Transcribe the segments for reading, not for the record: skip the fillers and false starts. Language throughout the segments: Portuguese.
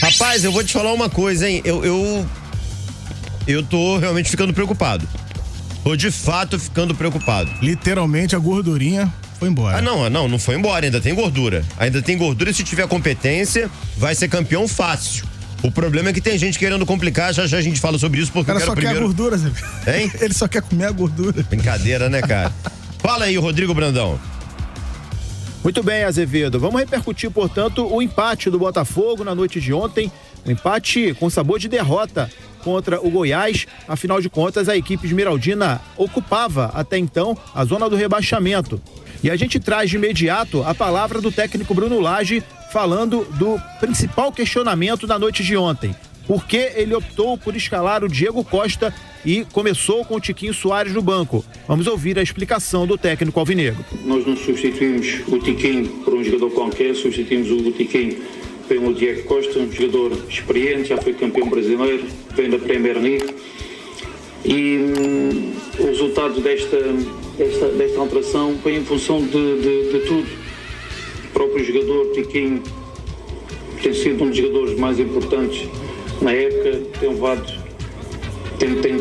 Rapaz, eu vou te falar uma coisa, hein? Eu tô realmente ficando preocupado. Tô de fato ficando preocupado. Literalmente a gordurinha foi embora. Ah, não foi embora, ainda tem gordura. Ainda tem gordura e se tiver competência, vai ser campeão fácil. O problema é que tem gente querendo complicar, já a gente fala sobre isso porque o cara eu quero primeiro... quer a gordura, Zé. Hein? Ele só quer comer a gordura. Brincadeira, né, cara? Fala aí, Rodrigo Brandão. Muito bem, Azevedo. Vamos repercutir, portanto, o empate do Botafogo na noite de ontem. Um empate com sabor de derrota contra o Goiás. Afinal de contas, a equipe esmeraldina ocupava até então a zona do rebaixamento. E a gente traz de imediato a palavra do técnico Bruno Lage falando do principal questionamento da noite de ontem. Por que ele optou por escalar o Diego Costa e começou com o Tiquinho Soares no banco? Vamos ouvir a explicação do técnico alvinegro. Nós não substituímos o Tiquinho por um jogador qualquer, substituímos o Tiquinho pelo Diego Costa, um jogador experiente, já foi campeão brasileiro, vem da Premier League. E o resultado desta alteração foi em função de tudo. O próprio jogador Tiquinho tem sido um dos jogadores mais importantes na época,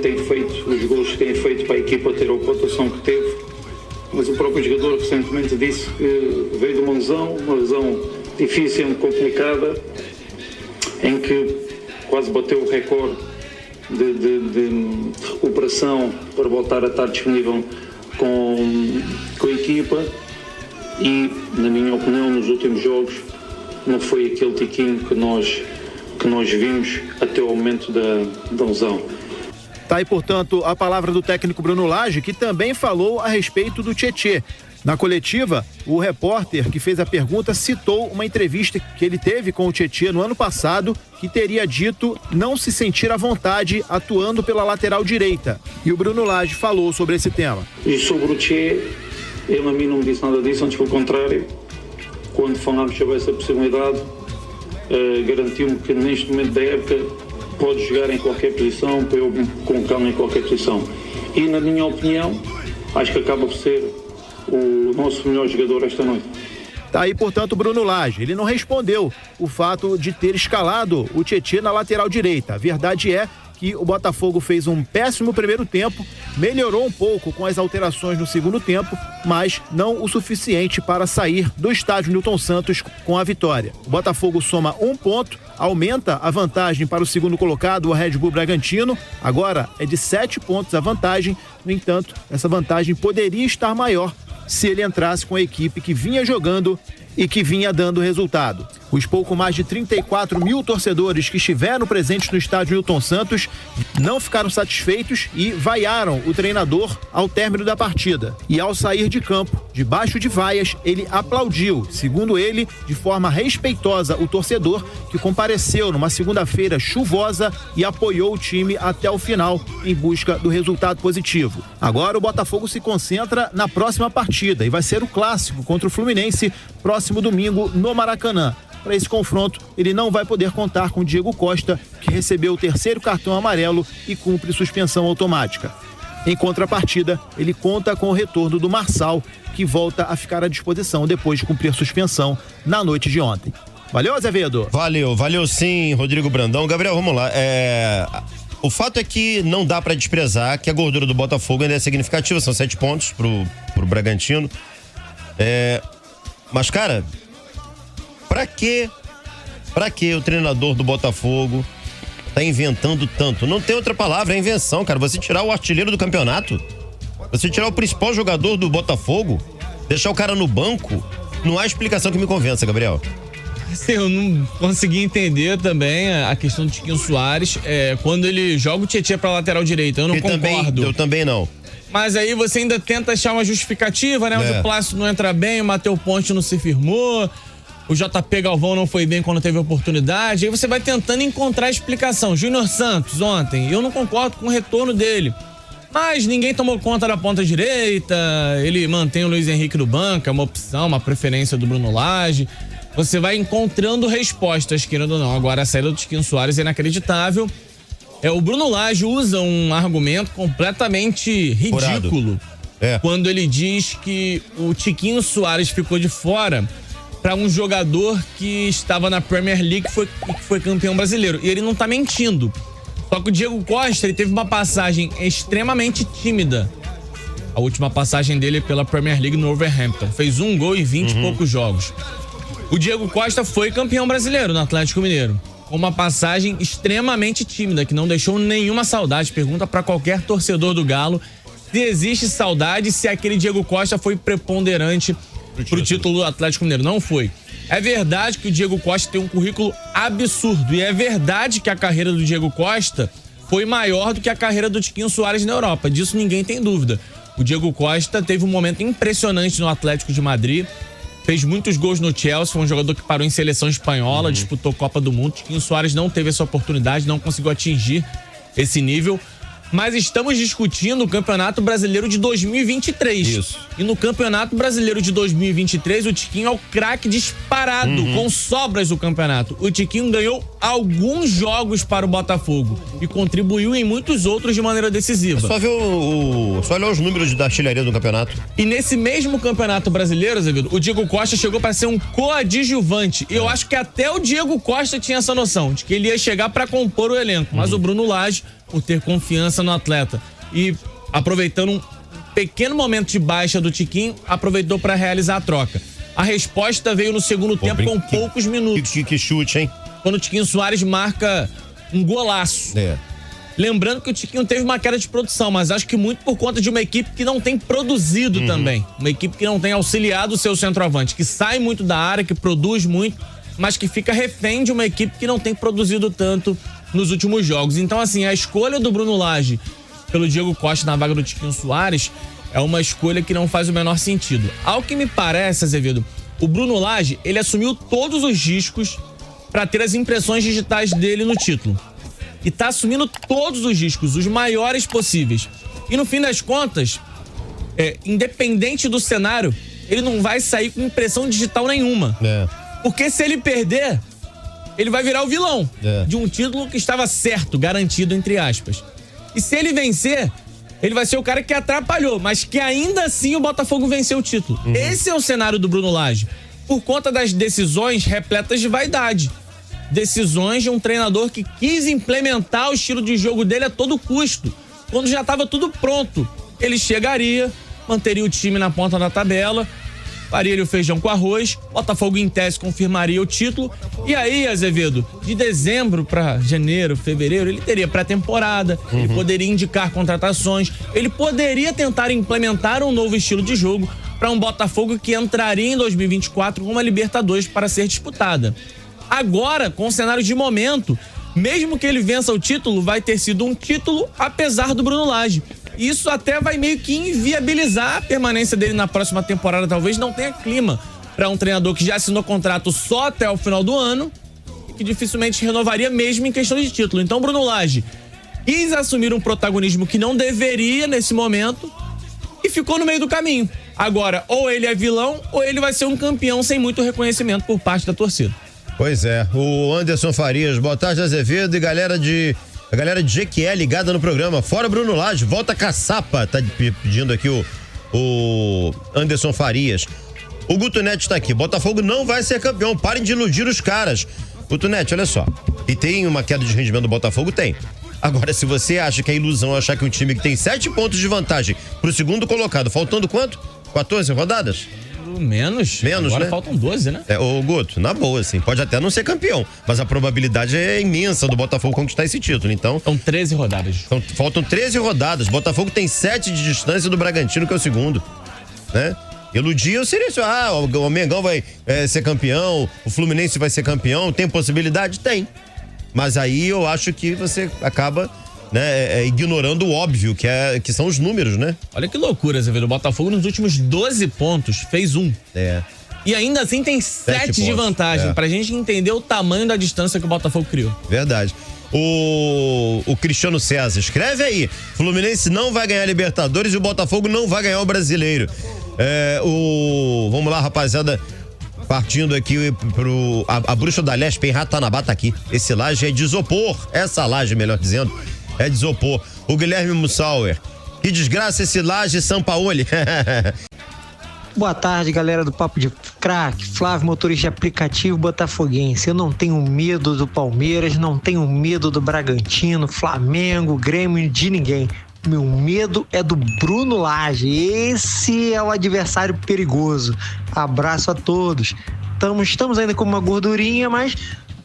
tem feito os gols que tem feito para a equipa ter a pontuação que teve, mas o próprio jogador recentemente disse que veio de uma lesão difícil e complicada, em que quase bateu o recorde de recuperação para voltar a estar disponível com a equipa, e na minha opinião nos últimos jogos não foi aquele Tiquinho que nós vimos até o momento da lesão. Tá aí, portanto, a palavra do técnico Bruno Lage, que também falou a respeito do Tietê. Na coletiva, o repórter que fez a pergunta citou uma entrevista que ele teve com o Tietê no ano passado, que teria dito não se sentir à vontade atuando pela lateral direita. E o Bruno Lage falou sobre esse tema. E sobre o Tietê, ele a mim não me disse nada disso, antes pelo contrário, quando falámos sobre essa possibilidade, garantiu-me que neste momento da época pode jogar em qualquer posição, para eu colocá-lo em qualquer posição. E na minha opinião, acho que acaba por ser o nosso melhor jogador esta noite. Tá aí, portanto, o Bruno Lage. Ele não respondeu o fato de ter escalado o Tietê na lateral direita. A verdade é que o Botafogo fez um péssimo primeiro tempo, melhorou um pouco com as alterações no segundo tempo, mas não o suficiente para sair do estádio Newton Santos com a vitória. O Botafogo soma 1 ponto, aumenta a vantagem para o segundo colocado, o Red Bull Bragantino. Agora é de 7 pontos a vantagem. No entanto, essa vantagem poderia estar maior se ele entrasse com a equipe que vinha jogando e que vinha dando resultado. Os pouco mais de 34 mil torcedores que estiveram presentes no estádio Newton Santos não ficaram satisfeitos e vaiaram o treinador ao término da partida. E ao sair de campo, debaixo de vaias, ele aplaudiu, segundo ele, de forma respeitosa, o torcedor que compareceu numa segunda-feira chuvosa e apoiou o time até o final em busca do resultado positivo. Agora o Botafogo se concentra na próxima partida e vai ser o clássico contra o Fluminense próximo domingo no Maracanã. Para esse confronto, ele não vai poder contar com o Diego Costa, que recebeu o 3º cartão amarelo e cumpre suspensão automática. Em contrapartida, ele conta com o retorno do Marçal, que volta a ficar à disposição depois de cumprir suspensão na noite de ontem. Valeu, Azevedo? Valeu sim, Rodrigo Brandão. Gabriel, vamos lá. O fato é que não dá para desprezar que a gordura do Botafogo ainda é significativa, são 7 pontos pro Bragantino. Mas, cara, pra que o treinador do Botafogo tá inventando tanto? Não tem outra palavra, é invenção, cara. Você tirar o artilheiro do campeonato, você tirar o principal jogador do Botafogo, deixar o cara no banco, não há explicação que me convença, Gabriel. Eu não consegui entender também a questão do Tiquinho Soares, quando ele joga o Tietê pra lateral direita, eu não concordo. Eu também não. Mas aí você ainda tenta achar uma justificativa, né? O Plácido não entra bem, o Matheus Ponte não se firmou, o JP Galvão não foi bem quando teve oportunidade. Aí você vai tentando encontrar explicação. Júnior Santos, ontem, eu não concordo com o retorno dele. Mas ninguém tomou conta da ponta direita, ele mantém o Luiz Henrique no banco, é uma opção, uma preferência do Bruno Lage. Você vai encontrando respostas, querendo ou não. Agora a saída do Tiquinho Soares é inacreditável. O Bruno Lage usa um argumento completamente ridículo quando ele diz que o Tiquinho Soares ficou de fora para um jogador que estava na Premier League e que foi campeão brasileiro. E ele não tá mentindo. Só que o Diego Costa, ele teve uma passagem extremamente tímida. A última passagem dele pela Premier League no Wolverhampton. Fez 1 gol em 20 e poucos jogos. O Diego Costa foi campeão brasileiro no Atlético Mineiro. Com uma passagem extremamente tímida, que não deixou nenhuma saudade. Pergunta para qualquer torcedor do Galo se existe saudade, se aquele Diego Costa foi preponderante pro título do Atlético Mineiro. Não foi. É verdade que o Diego Costa tem um currículo absurdo. E é verdade que a carreira do Diego Costa foi maior do que a carreira do Tiquinho Soares na Europa. Disso ninguém tem dúvida. O Diego Costa teve um momento impressionante no Atlético de Madrid. Fez muitos gols no Chelsea, foi um jogador que parou em seleção espanhola, disputou Copa do Mundo. Tiquinho Soares não teve essa oportunidade, não conseguiu atingir esse nível. Mas estamos discutindo o Campeonato Brasileiro de 2023. Isso. E no Campeonato Brasileiro de 2023, o Tiquinho é o craque disparado, com sobras do campeonato. O Tiquinho ganhou alguns jogos para o Botafogo e contribuiu em muitos outros de maneira decisiva. Só ver só olhar os números da artilharia do campeonato. E nesse mesmo Campeonato Brasileiro, Azevedo, o Diego Costa chegou para ser um coadjuvante. E eu acho que até o Diego Costa tinha essa noção de que ele ia chegar para compor o elenco. Mas o Bruno Lage, por ter confiança no atleta e aproveitando um pequeno momento de baixa do Tiquinho, aproveitou para realizar a troca. A resposta veio no segundo tempo com poucos minutos. Que chute, hein? Quando o Tiquinho Soares marca um golaço. Lembrando que o Tiquinho teve uma queda de produção, mas acho que muito por conta de uma equipe que não tem produzido também. Uma equipe que não tem auxiliado o seu centroavante, que sai muito da área, que produz muito, mas que fica refém de uma equipe que não tem produzido tanto nos últimos jogos. Então, assim, a escolha do Bruno Lage pelo Diego Costa na vaga do Tiquinho Soares é uma escolha que não faz o menor sentido. Ao que me parece, Azevedo, o Bruno Lage, ele assumiu todos os riscos para ter as impressões digitais dele no título. E tá assumindo todos os riscos, os maiores possíveis. E no fim das contas, independente do cenário, ele não vai sair com impressão digital nenhuma. Porque se ele perder, ele vai virar o vilão de um título que estava certo, garantido, entre aspas. E se ele vencer, ele vai ser o cara que atrapalhou, mas que ainda assim o Botafogo venceu o título. Esse é o cenário do Bruno Lage. Por conta das decisões repletas de vaidade. Decisões de um treinador que quis implementar o estilo de jogo dele a todo custo. Quando já estava tudo pronto, ele chegaria, manteria o time na ponta da tabela, faria o feijão com arroz, Botafogo em tese confirmaria o título, e aí, Azevedo, de dezembro para janeiro, fevereiro, ele teria pré-temporada, ele poderia indicar contratações, ele poderia tentar implementar um novo estilo de jogo para um Botafogo que entraria em 2024 com uma Libertadores para ser disputada. Agora, com o cenário de momento, mesmo que ele vença o título, vai ter sido um título apesar do Bruno Lage. Isso até vai meio que inviabilizar a permanência dele na próxima temporada. Talvez não tenha clima para um treinador que já assinou contrato só até o final do ano e que dificilmente renovaria mesmo em questão de título. Então, Bruno Lage quis assumir um protagonismo que não deveria nesse momento e ficou no meio do caminho. Agora, ou ele é vilão ou ele vai ser um campeão sem muito reconhecimento por parte da torcida. Pois é, o Anderson Farias, boa tarde, Azevedo, e a galera de Jequié ligada no programa. Fora Bruno Lage, volta caçapa, tá pedindo aqui o Anderson Farias. O Guto Neto tá aqui, Botafogo não vai ser campeão, parem de iludir os caras. Guto Neto, olha só, e tem uma queda de rendimento do Botafogo? Tem. Agora, se você acha que é ilusão achar que um time que tem 7 pontos de vantagem pro segundo colocado, faltando quanto? 14 rodadas? Menos, agora, né? Faltam 12, né? Ô Guto, na boa, assim, pode até não ser campeão, mas a probabilidade é imensa do Botafogo conquistar esse título, então... São 13 rodadas. Então, faltam 13 rodadas, Botafogo tem 7 de distância do Bragantino, que é o segundo, né? Iludir seria isso, o Mengão vai ser campeão, o Fluminense vai ser campeão, tem possibilidade? Tem. Mas aí eu acho que você acaba... né, ignorando o óbvio, que são os números, né? Olha que loucura, Azevedo. O Botafogo nos últimos 12 pontos fez 1. E ainda assim tem 7 de vantagem, pra gente entender o tamanho da distância que o Botafogo criou. Verdade. O Cristiano César, escreve aí, Fluminense não vai ganhar Libertadores e o Botafogo não vai ganhar o Brasileiro. Vamos lá, rapaziada, partindo aqui a Bruxa da Leste, em Ratanabá tá aqui. Esse laje é de isopor, essa laje, melhor dizendo, é de isopor. O Guilherme Mussauer, que desgraça esse laje Sampaoli. Boa tarde, galera do Papo de Craque. Flávio, motorista de aplicativo botafoguense. Eu não tenho medo do Palmeiras, não tenho medo do Bragantino, Flamengo, Grêmio, de ninguém. Meu medo é do Bruno Lage. Esse é o adversário perigoso. Abraço a todos. Estamos ainda com uma gordurinha, mas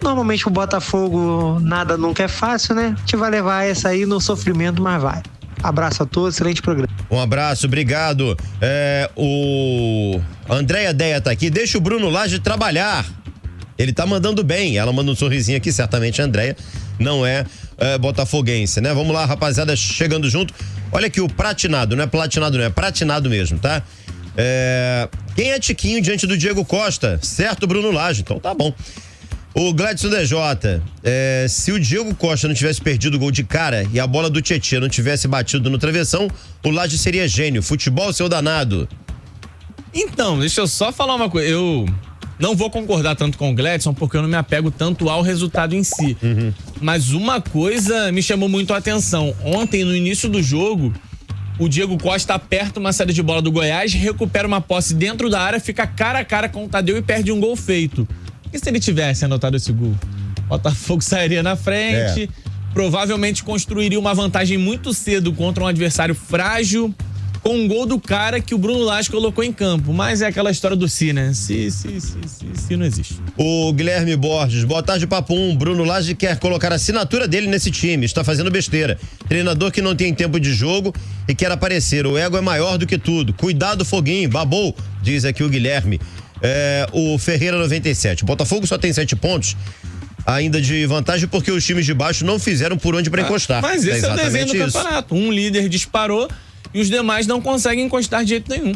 normalmente o Botafogo nada nunca é fácil, né? A gente vai levar essa aí no sofrimento, mas vai. Abraço a todos, excelente programa. Um abraço, obrigado. O Andréia Deia tá aqui. Deixa o Bruno Lage trabalhar. Ele tá mandando bem. Ela manda um sorrisinho aqui, certamente a Andréia não é botafoguense, né? Vamos lá, rapaziada, chegando junto. Olha aqui o pratinado, não é platinado não, é pratinado mesmo, tá? Quem é Tiquinho diante do Diego Costa? Certo, Bruno Lage, então tá bom. O Gladson DJ, se o Diego Costa não tivesse perdido o gol de cara e a bola do Tietê não tivesse batido no travessão, o Lage seria gênio. Futebol, seu danado. Então, deixa eu só falar uma coisa. Eu não vou concordar tanto com o Gladson, porque eu não me apego tanto ao resultado em si. Mas uma coisa me chamou muito a atenção. Ontem, no início do jogo, o Diego Costa aperta uma saída de bola do Goiás, recupera uma posse dentro da área, fica cara a cara com o Tadeu e perde um gol feito. E se ele tivesse anotado esse gol? O Botafogo sairia na frente, provavelmente construiria uma vantagem muito cedo contra um adversário frágil, com um gol do cara que o Bruno Lage colocou em campo. Mas é aquela história do se, né? Se não existe. O Guilherme Borges, boa tarde, Papo 1. Bruno Lage quer colocar a assinatura dele nesse time, está fazendo besteira. Treinador que não tem tempo de jogo e quer aparecer. O ego é maior do que tudo. Cuidado, Foguinho, babou, diz aqui o Guilherme. O Ferreira 97. O Botafogo só tem 7 pontos ainda de vantagem porque os times de baixo não fizeram por onde para encostar. Mas esse é o desenho do campeonato. Um líder disparou e os demais não conseguem encostar de jeito nenhum.